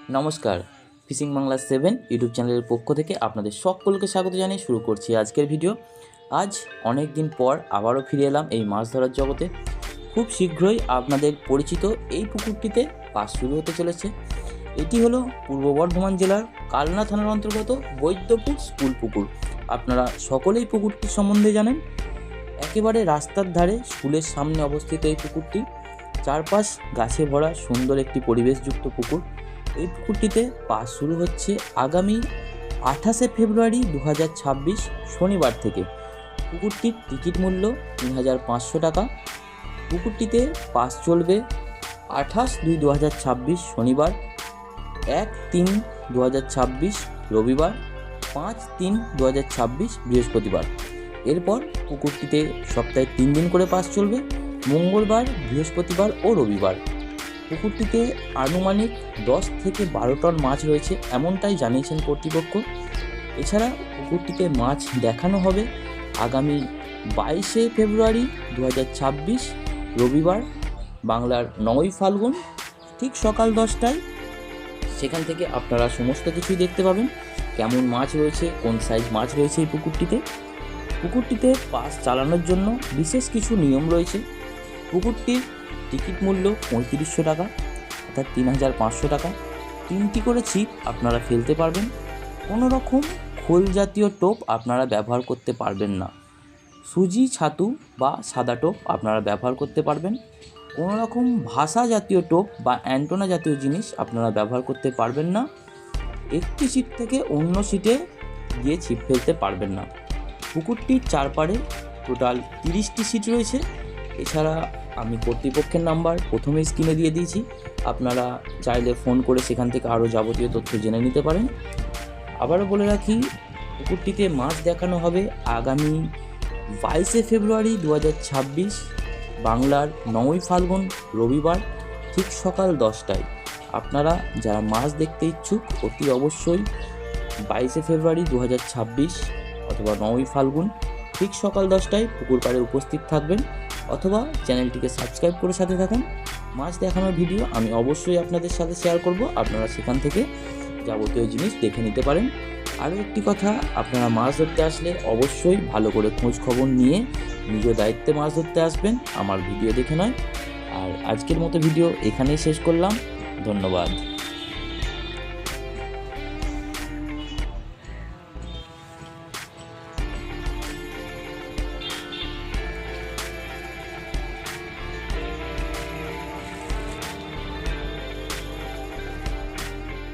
নমস্কার, fishing Bangla 7 YouTube চ্যানেলের পক্ষ থেকে আপনাদের সকলকে স্বাগত জানিয়ে শুরু করছি আজকের ভিডিও। আজ অনেক দিন পর আবারও ফিরে এলাম এই মাছ ধরার জগতে। খুব শীঘ্রই আপনাদের পরিচিত এই পুকুরটিতে কাজ শুরু হতে চলেছে। এটি হলো পূর্ব বর্ধমান জেলার কালনা থানার অন্তর্গত বৈদ্যপুর স্কুল পুকুর। আপনারা সকলেই পুকুরটির সম্বন্ধে জানেন। একেবারে রাস্তার ধারে স্কুলের সামনে অবস্থিত এই পুকুরটি। চারপাশ গাছে ভরা সুন্দর একটি পরিবেশযুক্ত পুকুর। এই পুকুরটিতে পাস শুরু হচ্ছে আগামী 28শে ফেব্রুয়ারি 2026 শনিবার থেকে। পুকুরটির টিকিট মূল্য 3500 টাকা। পুকুরটিতে পাস চলবে 28/2/2026 শনিবার, 1/3/2026 রবিবার, 5/3/2026 বৃহস্পতিবার। এরপর পুকুরটিতে সপ্তাহে 3 দিন করে পাস চলবে, মঙ্গলবার, বৃহস্পতিবার ও রবিবার। পুকুরটিতে আনুমানিক 10 থেকে 12 টন মাছ রয়েছে, এমনটাই জানিয়েছেন কর্তৃপক্ষ। এছাড়া পুকুরটিতে মাছ দেখানো হবে আগামী 22শে ফেব্রুয়ারি 2026 রবিবার, বাংলার 9ই ফাল্গুন, ঠিক সকাল 10টায়। সেখান থেকে আপনারা সমস্ত কিছুই দেখতে পাবেন, কেমন মাছ রয়েছে, কোন সাইজ মাছ রয়েছে এই পুকুরটিতে। পুকুরটিতে পাস চালানোর জন্য বিশেষ কিছু নিয়ম রয়েছে। পুকুরটির টিকিট মূল্য 3500 টাকা, অর্থাৎ 3500 টাকা। 3টি করে ছিপ আপনারা ফেলতে পারবেন। কোনো রকম খোল জাতীয় টোপ আপনারা ব্যবহার করতে পারবেন না। সুজি, ছাতু বা সাদা টোপ আপনারা ব্যবহার করতে পারবেন। কোনো রকম ভাসা জাতীয় টোপ বা অ্যান্টোনা জাতীয় জিনিস আপনারা ব্যবহার করতে পারবেন না। একটি সিট থেকে অন্য সিটে গিয়ে ছিপ ফেলতে পারবেন না। পুকুরটির চারপাড়ে টোটাল 30টি সিট রয়েছে। এছাড়া আমি কর্তৃপক্ষের নাম্বার প্রথমে স্ক্রিনে দিয়ে দিয়েছি, আপনারা চাইলে ফোন করে সেখান থেকে আরও যাবতীয় তথ্য জেনে নিতে পারেন। আবারও বলে রাখি, পুকুরটিতে মাছ দেখানো হবে আগামী 22শে ফেব্রুয়ারি 2026 বাংলার 9ই ফাল্গুন রবিবার, ঠিক সকাল 10টায়। আপনারা যারা মাছ দেখতে ইচ্ছুক অতি অবশ্যই 22শে ফেব্রুয়ারি 2026 অথবা 9ই ফাল্গুন ঠিক সকাল 10টায় পুকুর পাড়ে উপস্থিত থাকবেন, অথবা চ্যানেলটিকে সাবস্ক্রাইব করে সাথে থাকুন। মাছ দেখানোর ভিডিও আমি অবশ্যই আপনাদের সাথে শেয়ার করব, আপনারা সেখান থেকে যাবতীয় জিনিস দেখে নিতে পারেন। আরও একটি কথা, আপনারা মাছ ধরতে আসলে অবশ্যই ভালো করে খোঁজ খবর নিয়ে নিজ দায়িত্বে মাছ ধরতে আসবেন, আমার ভিডিও দেখে নয়। আর আজকের মতো ভিডিও এখানেই শেষ করলাম। ধন্যবাদ।